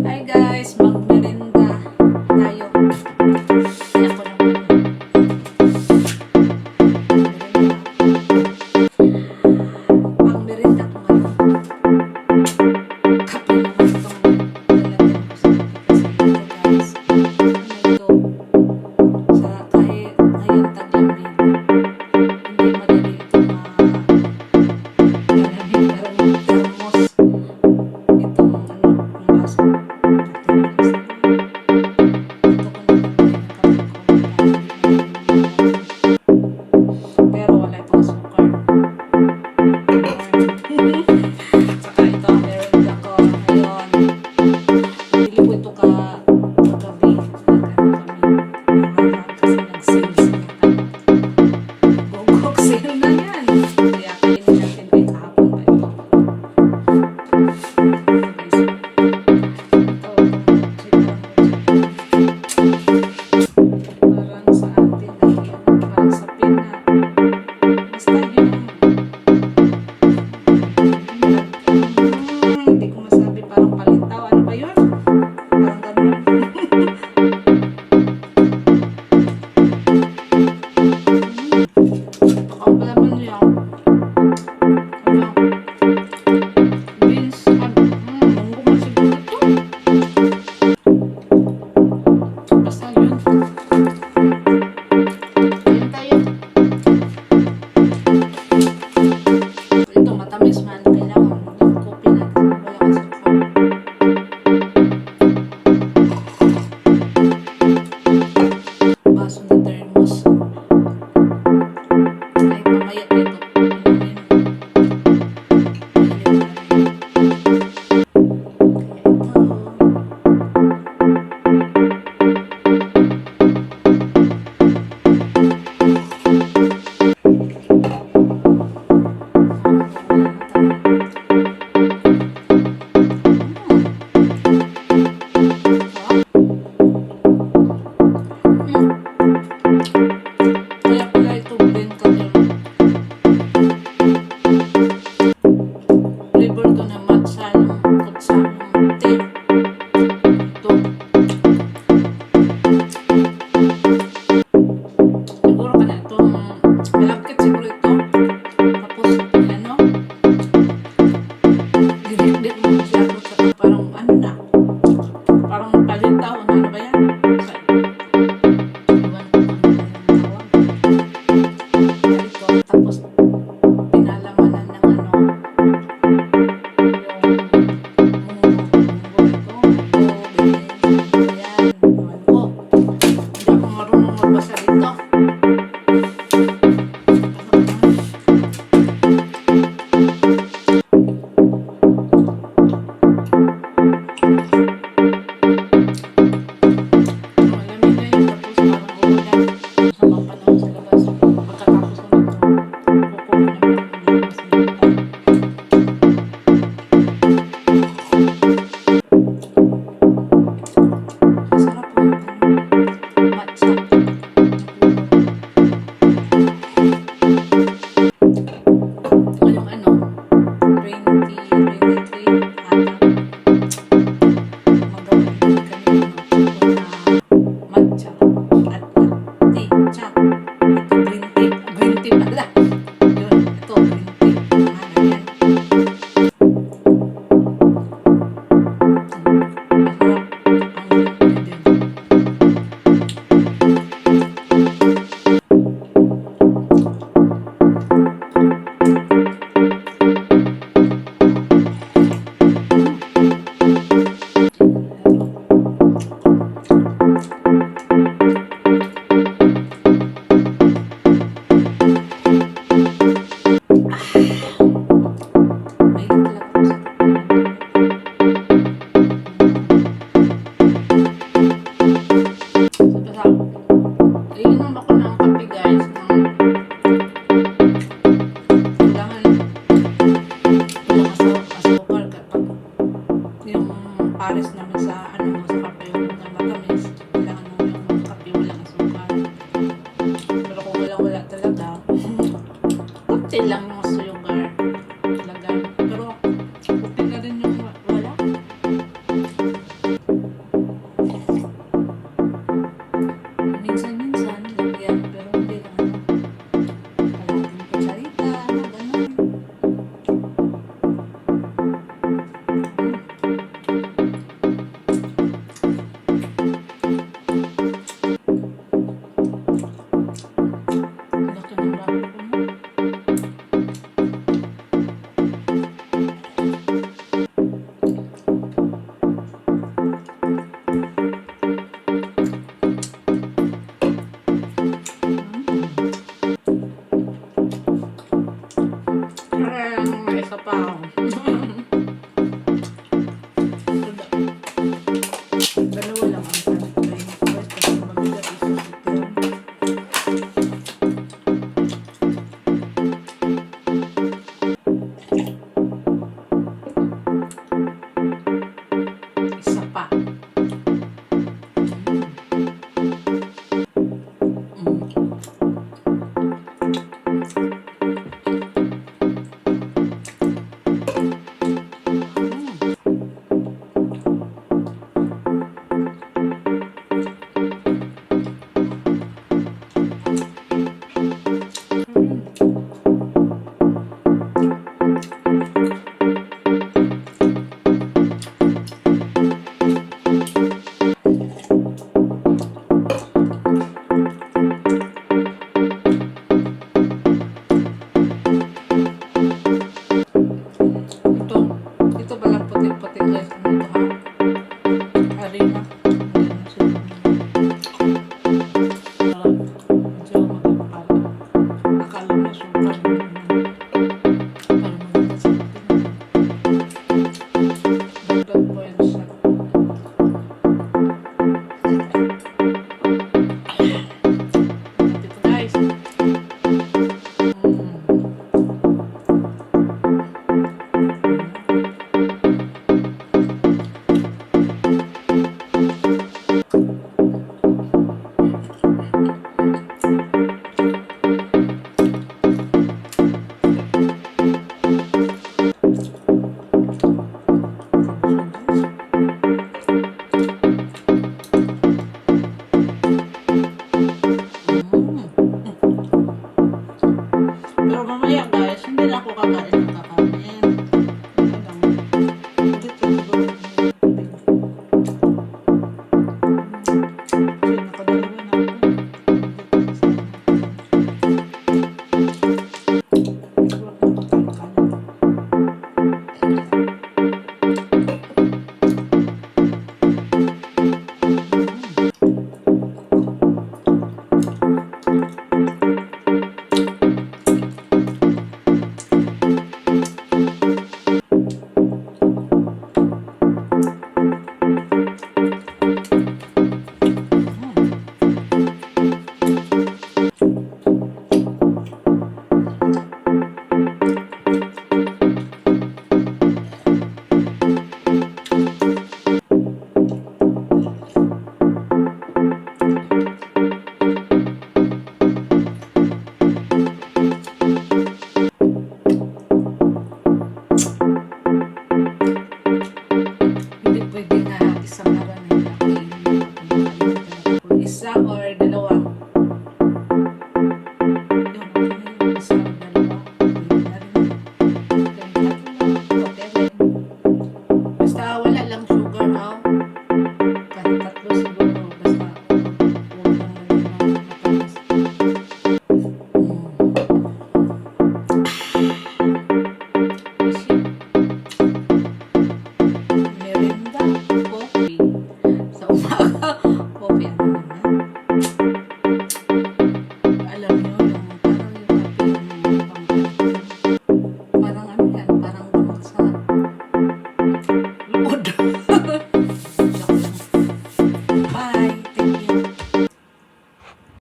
Hi guys, magmerinda tayo. Kaya ko naman. Magmerinda ko ngayon. Kape naman itong lalagyan ko sa kasi ito guys. Ito? Sa kahit ngayon taglamig. Hindi madali ito malamig. Parang thermos. Itong yung baso. Pero wala itong sukar. Saka ito ang meron ako ngayon. Bili ko ito kagabi. Kasi nag-sale sila. Gogok sale na yan. Kaya kainin natin kahit kahapon pa ito. Parang sa atin parang sa Pina. Basta yung hindi ko masabi, parang palitaw. Ano ba yun? Parang ganun. Baka pala man yun. Ano? Beans. Munggo man siguro ito. Basta yun. Ayun tayo. Ito matamis man. Kailangan yung kopi natin. Walang asukal. Baso na thermos. Kahit mamaya ito. Inumin. Kaya pala ito blend kami. Flavor to na matcha ng kutsa ng tea. Ito. Siguro ka na itong malagkit siguro ito. Tapos ano? Didik-dik mo siya. Parang ano na. Parang palitaw. Ano ba yan? Tapos pinalamanan ng ano hindi ako marunong magbasa dito. Malamig na yun, tapos parang uulan. Habang panahon sa labas, pagkatapos ko nito, kukuha naman ako ng mas nito. Masarap po yung matcha. Ito yung ano, 23 ata. Magawa din kami ng matcha at tea. Ito green tea pala. Yun, ito green tea. Ano yan? Masarap. Ang green tea din. Iinom ako ng kape guys. Kailangan walang asukal kapag yung pares namin sa ano sa kape na matamis. Kailangan mo yung kape walang asukal. Pero kung wala talaga, kunti lang